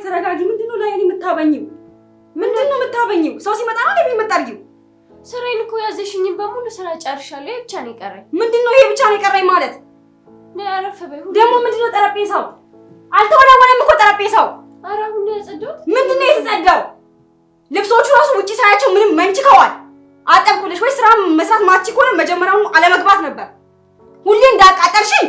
ተረጋጊ። ምንድነው ላይ እኔ የምታበኝው? ምንድነው የምታበኝው? ሰው ሲመጣ ነው እንዴ የምትጠርጊው? ስራዬን እኮ ያዘሽኝ በሙሉ ስራ ጨርሻለሁ። ይሄ ብቻ ነው የቀረኝ። ምንድነው ይሄ ብቻ ነው የቀረኝ ማለት? አረፍ በይ። ደግሞ ምንድነው ጠረጴዛው? አልተወለወለም እኮ ጠረጴዛው። ኧረ አሁን ነው ያጸዳሁት። ምንድነው የተጸዳው? ልብሶቹ ራሱ ውጪ ሳያቸው ምንም መንጭከዋል። አጠብቁልሽ ወይ ስራ መስራት ማትቺ ከሆነ መጀመሪያውኑ አለመግባት ነበር። ሁሌ እንዳቃጠልሽኝ።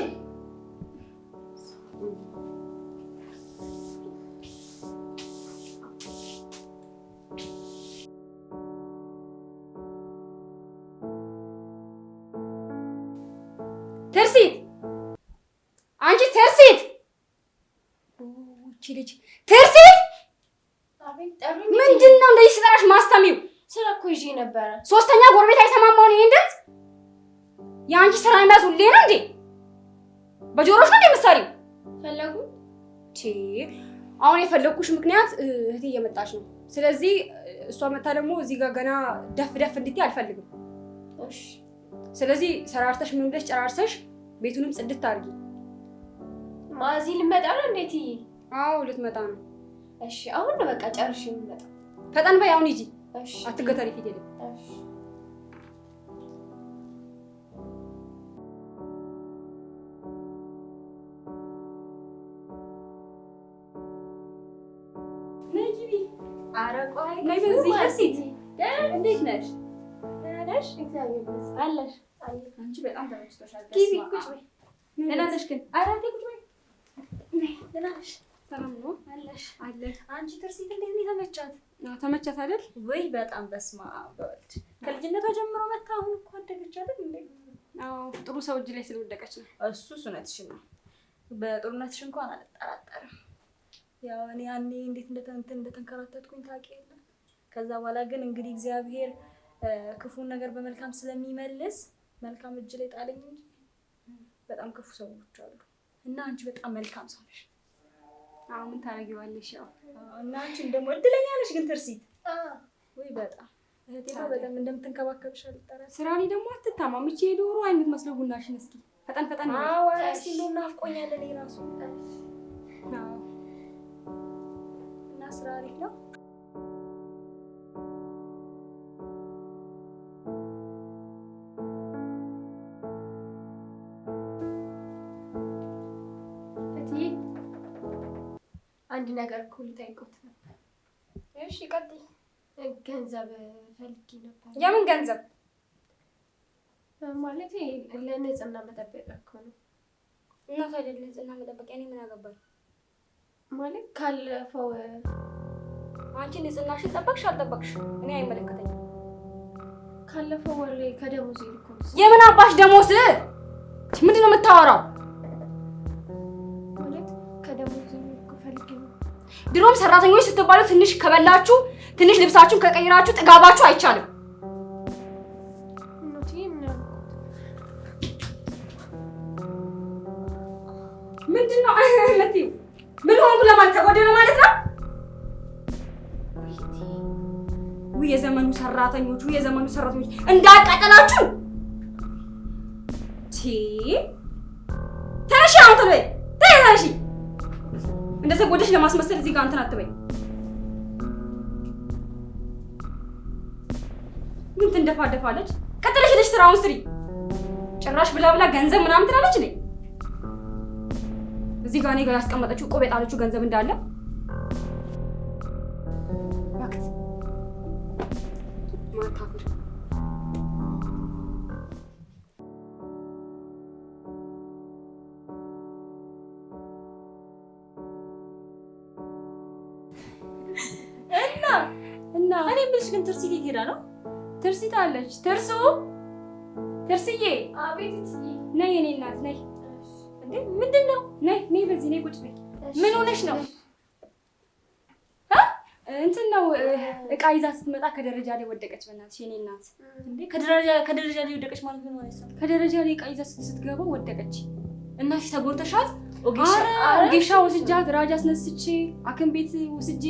ትርሲት፣ አንቺ ትርሲት! እቺ ልጅ ትርሲት! ምንድነው እንደዚህ ስጠራሽ ማስተሚው? ስራ እኮ ይዤ ነበረ። ሶስተኛ ጎረቤት አይሰማማው ነው ይሄን ድምፅ? የአንቺ ስራ የሚያዝ ሁሌ ነው እንዴ? በጆሮሽ ነው እንዴ የምትሰሪው? ፈለጉ? አሁን የፈለኩሽ ምክንያት እህቴ እየመጣች ነው። ስለዚህ እሷ መታ ደግሞ እዚህ ጋር ገና ደፍ እንድትይ አልፈልግም። እሺ። ስለዚህ ሰራርተሽ ምን ብለሽ ጨራርሰሽ ቤቱንም ጽድት አድርጊ። ማዚ ልመጣ ነው እንዴት? አዎ ልትመጣ ነው። እሺ አሁን ነው በቃ ጨርሽ ልመጣ። ፈጠን በይ አሁን ሂጂ። እሺ። አትገተሪ ፊት የለም። እሺ። አረቆይ ነይ በዚህ ከሲት እንዴት ነሽ? ነሽ እግዚአብሔር ይመስገን አለሽ። አንቺ በጣም ተመችቶሻል። ግቢ ቁጭ በይ። ደህና ነሽ ግን? አራቴ ቁጭ በይ። ነይ ደህና ነሽ? ሰላም ነው አለሽ? አለ። አንቺ ትርሲት እንዴት ነው ተመቻት? ተመቻት አይደል? ወይ በጣም በስማ በወልድ ከልጅነቷ ጀምሮ መታ አሁን እኮ አደገች አይደል እንዴ? አዎ ጥሩ ሰው እጅ ላይ ስለወደቀች ነው። እሱስ እውነትሽን ነው። በጥሩነትሽ እንኳን አልጠራጠርም። ያው እኔ ያኔ እንዴት እንደተንከራተትኩኝ ታውቂ የለ። ከዛ በኋላ ግን እንግዲህ እግዚአብሔር ክፉን ነገር በመልካም ስለሚመልስ መልካም እጅ ላይ ጣለኝ እንጂ በጣም ክፉ ሰዎች አሉ እና አንቺ በጣም መልካም ሰው ነሽ። አዎ ምን ታረጊዋለሽ? ያው እና አንቺ ደግሞ እድለኛ ነሽ ግን ትርሲት። ወይ በጣም እህቴ በጣም እንደምትንከባከብሽ አልጠራጠርም። ስራ ላይ ደግሞ አትታማም። እቺ የዶሮ አይነት መስለው ቡናሽን እስኪ ፈጠን ነው። አዎ እስኪ እንደው ናፍቆኛል እኔ ራሱ። አዎ እና ስራ አሪፍ ነው። አንድ ነገር እኮ ልጠይቅዎት ነበር። እሺ ቀጥይ። ገንዘብ ፈልጌ ነበር። የምን ገንዘብ? ማለት ለንጽህና መጠበቂያ እኮ ነው። እና ታዲያ ለንጽህና መጠበቂያ እኔ ምን አገባኝ? ማለት ካለፈው አንቺ ንጽህናሽን ጠበቅሽ አልጠበቅሽ እኔ አይመለከተኝም። ካለፈው ወር ከደሞዝ ይልኩ። የምን አባሽ ደሞዝ? ምንድን ነው የምታወራው? ድሮም ሰራተኞች ስትባሉ ትንሽ ከበላችሁ ትንሽ ልብሳችሁን ከቀይራችሁ ጥጋባችሁ አይቻልም። ምንድነው አይመቲ? ምን ሆንኩ ለማለት ተጎደለ ማለት ነው? ወይ የዘመኑ ሰራተኞች እንዳቃጠላችሁ ተነሺ አሁን ተነሺ። እንደዚህ ጎደሽ ለማስመሰል እዚህ ጋር እንትን አትበይ። ምን ትንደፋደፋለች? ቀጥለሽ ሄደሽ ስራውን ስሪ። ጭራሽ ብላ ገንዘብ ምናምን ትላለች እንዴ? እዚህ ጋር እኔ ጋር ያስቀመጠችው ቆብ የጣለችው ገንዘብ እንዳለ ወቅት ማታፍር። እና እኔ የምልሽ ግን ትርሲት የት ሄዳ ነው? ትርሲት አለች። ትርስዬ። አቤት። ነይ የኔ እናት ነይ። እንዴ ምንድን ነው? ነይ በዚህ ነይ ቁጭ በይ። ምን ሆነሽ ነው? እንትን ነው እቃ ይዛ ስትመጣ ከደረጃ ላይ ወደቀች። በእናትሽ የኔ እናት። እንዴ ከደረጃ ላይ ወደቀች ማለት ምን ማለት ነው? ከደረጃ ላይ እቃ ይዛ ስትገባ ወደቀች። እናትሽ ተጎድተሻት? ኦጌሻ ወስጃት ራጃ አስነስቼ ሐኪም ቤት ወስጄ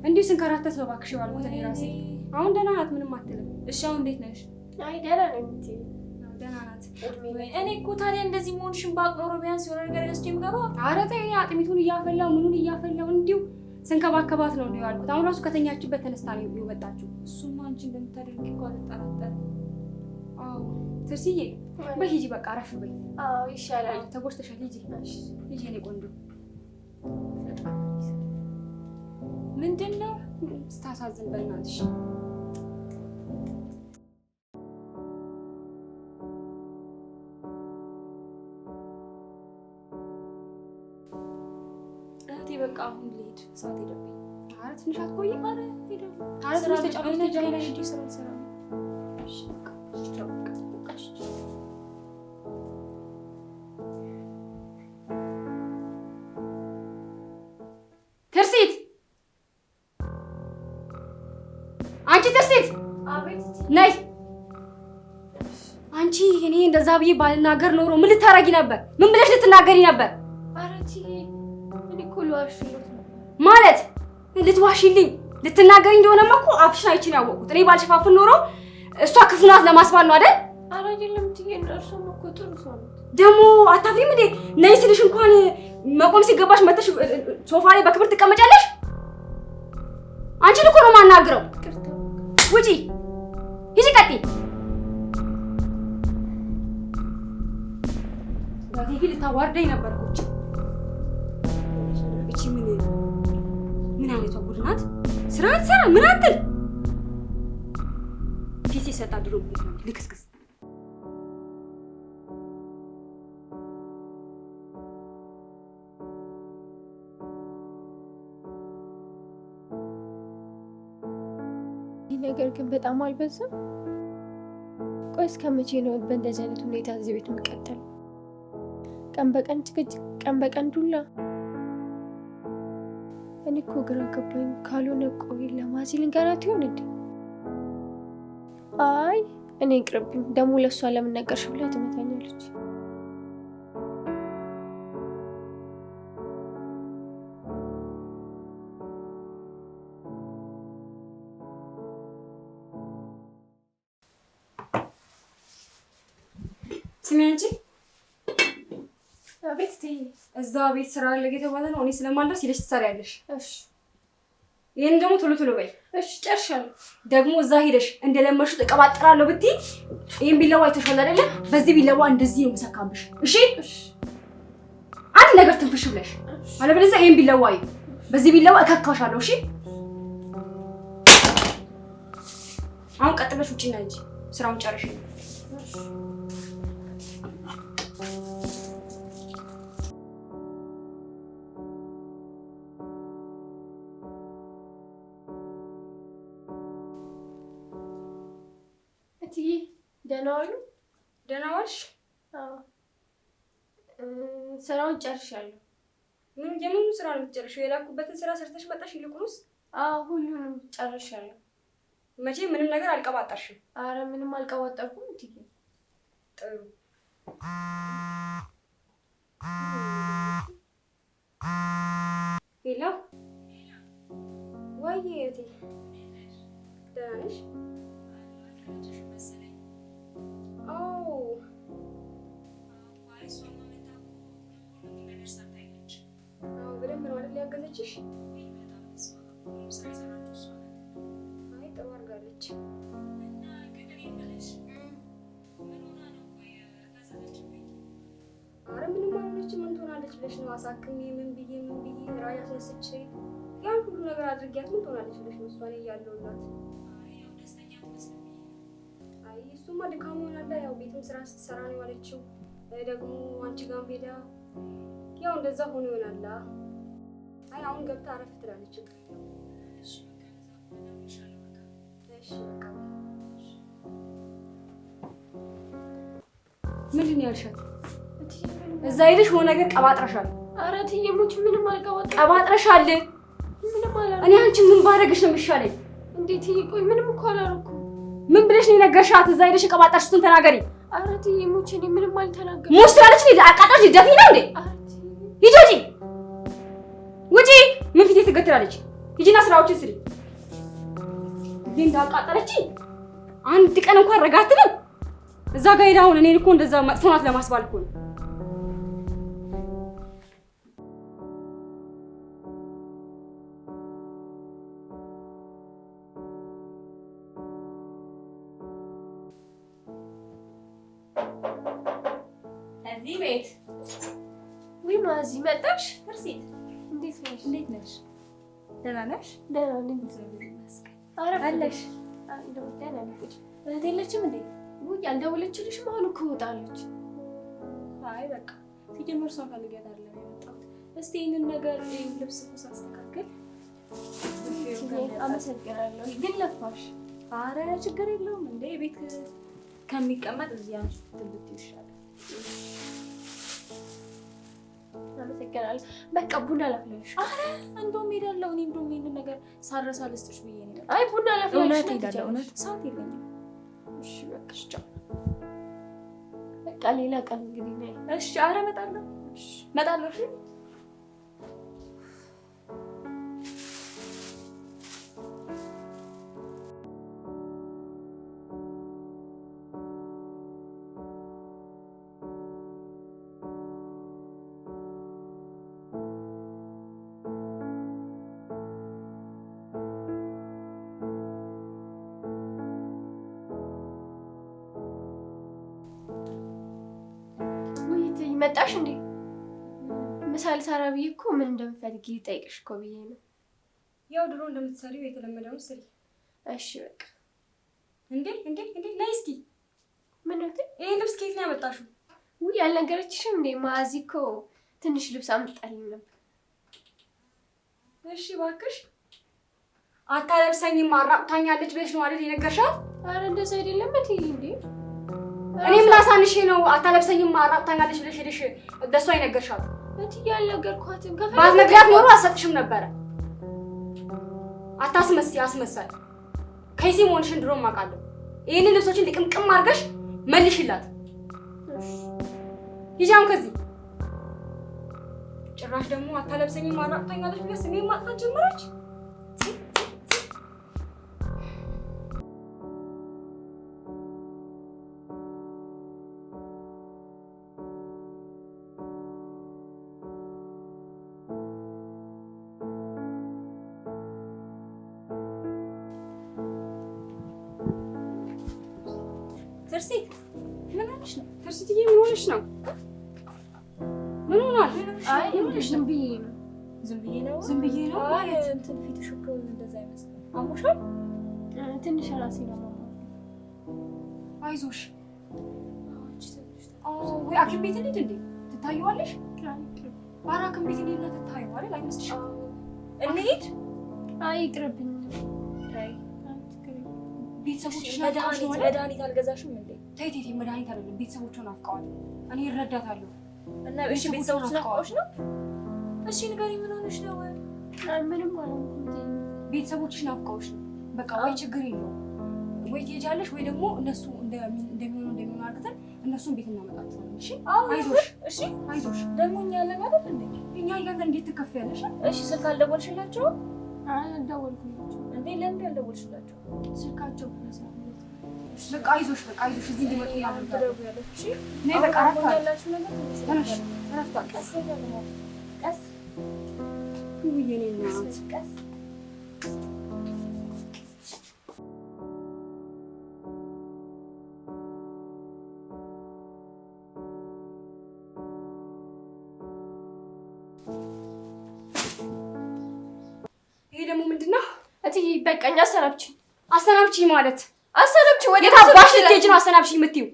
እንዲሁ ስንከራተት ነው እባክሽ ባልኩት እኔ ራሴ። አሁን ደህና ናት፣ ምንም አትልም። እሺ አሁን እንዴት ነሽ? አይ ደህና ነኝ። ደህና ናት። እኔ እኮ ታዲያ እንደዚህ መሆንሽን ባውቅ ኖሮ ቢያንስ የሆነ ነገር ገዝቼ የምገባው። ኧረ ተይ፣ እኔ አጥሚቱን እያፈላሁ ምኑን እያፈላሁ እንዲሁ ስንከባከባት ነው እንዲሁ ያልኩት። አሁን ራሱ ከተኛችበት ተነስታ ነው የመጣችው። እሱማ አንቺ እንደምታደርጊ እኮ አልጠራጠርም። አዎ ትርስዬ በሂጂ በቃ አረፍ በይ። አዎ ይሻላል። ተጎድተሻል። ሂጂ ሂጂ የኔ ቆንጆ። ምንድን ነው ስታሳዝን በእናትሽ። በቃ አሁን ልሄድ፣ ሰዓት ሄደብኝ። ኧረ ትንሽ አትቆይም? ኧረ ሄደ። ኧረ ትንሽ ተጫውተሽ ሄደሽ ስራ ስራ። እሺ በቃ ትርሲት፣ አንቺ ትርሲት! አቤት። ነይ። አንቺ እኔ እንደዛ ብዬ ባልናገር ኖሮ ምን ልታረጊ ነበር? ምን ብለሽ ልትናገሪ ነበር? ማለት ልትዋሽልኝ ልትናገሪ እንደሆነማ እኮ አፍሽን አይችን ያወቁት። እኔ ባልሸፋፍን ኖሮ እሷ ክፉ ናት ለማስባል ነው አይደል? ኧረ አይደለም ትዬ፣ እርሱም እኮ ጥሩ ሰው ነው። ደግሞ አታፍሪም እንዴ? ነይ ስልሽ እንኳን መቆም ሲገባሽ መተሽ ሶፋ ላይ በክብር ትቀመጫለሽ። አንቺን እኮ ነው የማናግረው። ውጪ፣ ሂጂ፣ ቀጥይ። ባቴ ልታዋርደኝ ነበር እኮ እቺ ምን አይነቷ ጉድ ናት? ስራ አትሰራ ምን አትል ፊት ይሰጣ ድሮ ልክስክስ። ይህ ነገር ግን በጣም አልበዛም? ቆይ እስከ መቼ ነው በእንደዚህ አይነት ሁኔታ እዚህ ቤት የምቀጥለው? ቀን በቀን ጭቅጭቅ፣ ቀን በቀን ዱላ። እኔ እኮ ግራ ገባኝ። ካልሆነ ቆይ ለማዚ ልንገራት ይሆን እንዴ? አይ እኔ ይቅርብኝ። ደግሞ ለእሷ ለምን ነገርሽ ብላ ትመታኛለች። ስሚ አንቺ። አቤት ትይ። እዛ ቤት ስራ አለ የተባለ ነው። እኔ ስለማልደርስ ሄደሽ ትሰሪያለሽ። እሺ። ይሄን ደግሞ ቶሎ ቶሎ በይ። እሺ ጨርሻለሁ። ደግሞ እዛ ሄደሽ እንደለመድሽው ተቀባጥራለሁ ብትይ ይሄን ቢለዋ አይተሻል አይደለ? በዚህ ቢለዋ እንደዚህ ነው የምሰካብሽ። እሺ? እሺ። አንድ ነገር ትንፍሽ ብለሽ አለበለዚያ ይሄን ቢለዋ በዚህ ቢለዋ እከካሻለሁ። እሺ? አሁን ቀጥ ብለሽ ውጪና እንጂ ስራውን ጨርሽ። እሺ። እትዬ ደህና ዋሉ? ደህና ዋልሽ? አዎ። ስራውን ጨርሻለሁ። የምኑ ስራ ነው የምትጨርሺው? የላኩበትን ስራ ሰርተሽ መጣሽ? ይልቁንስ? አዎ ሁሉንም ጨርሻለሁ። መቼ ምንም ነገር አልቀባጠርሽም? አረ ምንም አልቀባጠርኩም እትዬ። ጥሩ። ሄሎ ወይ እቴ፣ ደህና ነሽ? በደንብ ነው አይደል ያገዘችሽ? አይ ጥሩ አድርጋለች። ኧረ ምንም አልሆነችም። ምን ትሆናለች ብለሽ ነው? አሳክሜ ምን ብዬ ራይ አስነስቼ ያን ሁሉ ነገር አድርጊያት ምን ትሆናለች ብለሽ ነው? እሷ ላይ ያለውላት አይ እሱማ ድካሙ ሆናላ። ያው ቤትም ስራ ስትሰራ ነው ያለችው። ደግሞ አንቺ ጋር ሄዳ ያው እንደዛ ሆኖ ይሆናላ። አይ አሁን ገብታ አረፍ ትላለች። እሺ በቃ ምንድን ነው ያልሻት? እዛ ሄደሽ ሆነ ነገር ቀባጥረሻል። ኧረ እትዬ ሙች ምንም አልቀባጥረም። ቀባጥረሻል። ምንም አላልኩም። እኔ አንቺ ምን ባደርግሽ ነው የሚሻለኝ? እንዴት ቆይ ምንም እኮ አላልኩም። ምን ብለሽ ነው የነገርሻት? እዛ ሄደሽ ቀባጥረሽቱን ተናገሪ። ኧረ እትዬ ሙች እኔ ምንም አልተናገርኩም። ሙች ትላለች። አቃጥረሽ ልደፊ ነው እንዴ? ሂጂ ውጪ፣ ውጪ። ምን ፊቴ ትገትራለች? ሂጂና ስራዎችን ስሪ። እንዴ እንዳቃጠለችኝ አንድ ቀን እንኳን ረጋ አትልም። እዛ ጋር ሄዳ አሁን እኔን እኮ እንደዛ መጥፎ ናት ለማስባል እኮ ነው። እዚህ ቤት ወይ ማዚ መጣሽ? ፍርሲት እንዴት ነሽ? እንዴት ነሽ? ደህና ነሽ? ደህና ነኝ። አለሽ? እንደው ደህና ነኝ። እህት የለችም እንዴ? ውይ አልደወለችልሽም? አሁን እኮ ወጣለች። አይ በቃ ሲጀምር እሷን ፈልጊያት አይደለም የመጣሁት። እስቲ ይህንን ነገር ልብስ እኮ ሳስተካክል አመሰግናለሁ። ግን ለፋሽ። አረ ችግር የለውም እንዴ ቤት ከሚቀመጥ እዚህ አንቺ ትልብት ይሻላል። አመሰግናለሁ። በቃ ቡና ላፍላለሽ። አረ እንደውም ሄዳለሁ። እኔ እንደውም ይሄንን ነገር ሳረሳ ልስጥሽ ብዬ ነው። አይ ቡና ላፍላለሽ። እውነት ሄዳለሁ። እውነት ሰዓት የለኝም። እሺ በቃ ቻው። በቃ ሌላ ቀን እንግዲህ ነይ። እሺ አረ እመጣለሁ። እሺ እመጣለሁ። እሺ መጣሽ እንዴ? ምሳሌ ሰራ ብዬ እኮ ምን እንደምፈልግ ልጠይቅሽ እኮ ብዬ ነው። ያው ድሮ እንደምትሰሪው የተለመደውን ስሪ። እሺ በቃ እንዴ ነይ እስኪ። ምን ነው ይሄ ልብስ ከየት ነው ያመጣሽው? ውይ አልነገረችሽም እንዴ? ማዚ እኮ ትንሽ ልብስ አምጣልኝ ነበር። እሺ እባክሽ አታለብሰኝም አራቁታኛለች ብለሽ ነው አይደል የነገርሻት? አረ እንደዛ አይደለም እንዴ? እኔም ላሳንሽ ነው አታለብሰኝም አራቁታኛለች ብለሽ ሄደሽ ደሷ ይነገርሻት። እትዬ ያልነገርኳትም ባትነግሪያት ኖሮ አሰጥሽም ነበረ። አታስመስይ አስመሳይ። ከይሲ መሆንሽን ድሮም አውቃለሁ። ይሄንን ልብሶችን ልቅምቅም አድርገሽ መልሽላት። ሂጂ አሁን ከዚህ። ጭራሽ ደግሞ አታለብሰኝም አራቁታኛለች ብለሽ ስሜን ማጥፋት ጀመረች። ትርሲት ምን ሆነሽ ነው? ትርሲትዬ ምን ሆነሽ ነው? ምን ሆናል? አይ ዝም ብዬ ነው። ዝም ብዬ ነው ማለት እንትን ፊትሽ እኮ እንደዛ አይመስልም። አሞሻል? ትንሽ ራሴ ነው። አይዞሽ። ወይ ሐኪም ቤት እንሂድ እንዴ? ትታየዋለሽ? ኧረ ሐኪም ቤት እንሂድና ትታየው አይደል? አይመስልሽም? እንሂድ። አይ ይቅርብኝ። ቤተሰቦችሽ መድኃኒት አልገዛሽም እንዴ? ተይ መድኃኒት አይደለም። ቤተሰቦቿን ናፍቀዋል። እኔ እረዳታለሁ። እና እሺ ቤተሰቦች ናፍቀውሽ ነው? እሺ ንገሪኝ፣ ምን ሆነሽ ነው? ምንም አልሆንኩም። ቤተሰቦችሽ ናፍቀውሽ ነው። በቃ ወይ ችግር የለውም ወይ ትሄጃለሽ ወይ ደግሞ እነሱ እንደሚሆኑ አድርገን እነሱን ቤት እናመጣቸዋለን። እሺ አይዞሽ። እሺ አይዞሽ። ደግሞ እኛ ያለን አይደል እንዴ? እኛ እያለን እንዴት ትከፍያለሽ? እሺ ስልክ አልደወልሽላቸው? አይ አልደወልኩላቸው። እንዴ ለምን ያልደወልሽላቸው? ስልካቸው በቃ አይዞሽ። እዚህ እንዲመጡ ያደርጋለሁ። እሺ ነይ በቃ ያላችሁ ነገር ተነሽ። ተነስቷ ቀስ ያለው ቀስ ውዬኔ እናት ቀስ ይሄ ደግሞ ምንድነው? እትዬ በቃኝ። አሰናብችኝ ማለት አሰናብችኝ። ወደ የታባሽ ልትሄጂ ነው አሰናብችኝ የምትይው?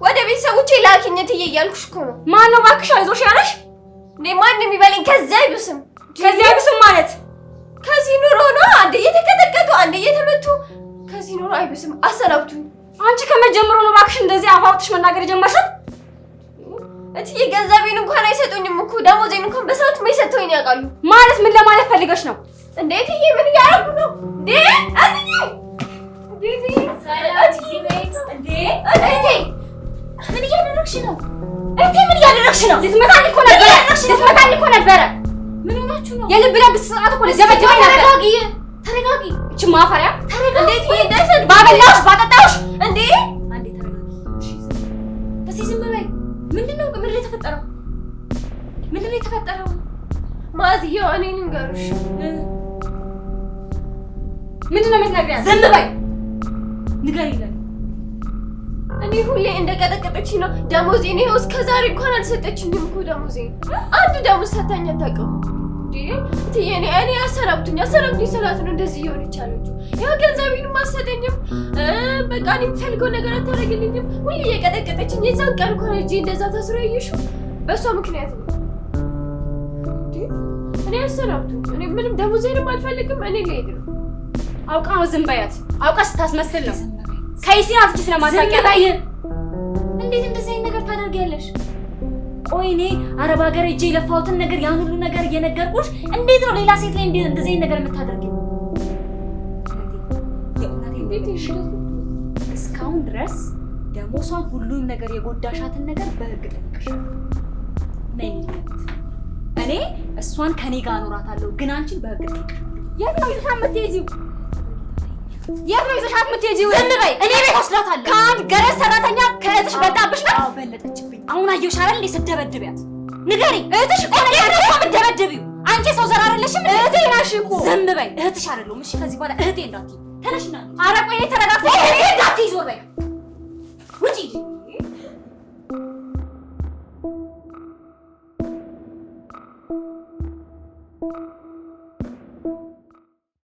ወደ ቤተሰቦቼ ላኪኝ እትዬ እያልኩሽ እኮ ነው። ማን ነው እባክሽ አይዞሽ ያለሽ? እኔ ማንም የሚበለኝ ከዚያ አይብስም። ከዚህ አይብስም ማለት ከዚህ ኑሮ ነው። አንዴ እየተቀጠቀጡ አንዴ እየተመቱ ከዚህ ኑሮ አይብስም። አሰናብቱኝ። አንቺ ከመጀመሩ ነው እባክሽ እንደዚህ አፋውጥሽ መናገር የጀመርሽው? እትዬ ገንዘቤን እንኳን አይሰጡኝም እኮ ደሞዜን እንኳን በሰዓቱ የሰጠውኝ ያውቃሉ። ማለት ምን ለማለት ፈልገሽ ነው? እንዴ እትዬ ምን እያደረጉ ነው? እንዴ እትዬ ምን እያደረግሽ ነው? ምን እያደረግሽ ነው? ልትመታኝ እኮ ነበረ። ምን ሆናችሁ ነው? የልብ ለብ ስርዓት እኮ ልትደበድበኝ ነበር። ተረጋጊ። እቺ ማፈሪያ እንዴት ይሄ እንዳይሰድ ባበላሽ ባጠጣሽ አንዴ ተረጋጊ። እስኪ ዝም በይ። ምንድነው የተፈጠረው? ማዝየው እኔ ልንገርሽ። ምንድነው የምትነግሪያት? ዝም በይ። ንገሪኝ። እኔ ሁሌ እንደቀጠቀጠችኝ ነው። ደሞዜን ይኸው እስከ ዛሬ እንኳን አልሰጠችኝም እኮ ደሞዜን። አንድ ደሞዝ ሰታኝ አታውቅም። እትዬ እኔ አሰናብቱኝ ስላት ነው እንደዚህ እየሆነች ያለችው። ያው ገንዘቤንም አትሰጠኝም፣ በቃ እኔ የምፈልገው ነገር አታደርግልኝም። ሁሌ እየቀጠቀጠችኝ የዛን ቀን እንኳን እጄ እንደዛ ታስሮ ያየሽው በእሷ ምክንያት ነው። እኔ አሰናብቱኝ። እኔ ምንም ደሞዜንም አልፈልግም። እኔ ልሄድ ነው። አውቃ ነው ዝም በያት። አውቃ ስታስመስል ነው። ከይሲ አትች ስለማታውቂያት እንዴት እንደዚህ አይነት ነገር ታደርጊያለሽ? ቆይ እኔ አረብ ሀገር ሄጄ የለፋሁትን ነገር ያን ሁሉ ነገር እየነገርኩሽ እንዴት ነው ሌላ ሴት ላይ እንደዚህ አይነት ነገር የምታደርጊው? እስካሁን ድረስ ደሞሷን ሁሉን ነገር የጎዳሻትን ነገር በህግ ጠይቅሻለሁ። እኔ እሷን ከኔ ጋር አኖራታለሁ፣ ግን አንቺን በህግ ጠይቅሻለሁ። የት ነው ይዘሻት የምትሄጂው? ዝም በይ። እኔ ቤት ወስዳታለሁ። ከአንድ ገረድ ሰራተኛ ከእህትሽ በልጣብሽ ነው? አዎ በለጠችብኝ። አሁን አየሁሽ አይደል እንዴ ስትደበድቢያት? ንገሪኝ። እህትሽ እኮ ነው የምትደበድቢው። አንቺ ሰው ዘር አይደለሽም። እህቴ ነሽ እኮ። ዝም በይ። እህትሽ አይደለሁም። እሺ ከዚህ በኋላ እህቴ እንዳትዪ። ተነሽና። ኧረ ቆይ ተረጋግተሽ። እህቴ እንዳትዪ። ዞር በይ።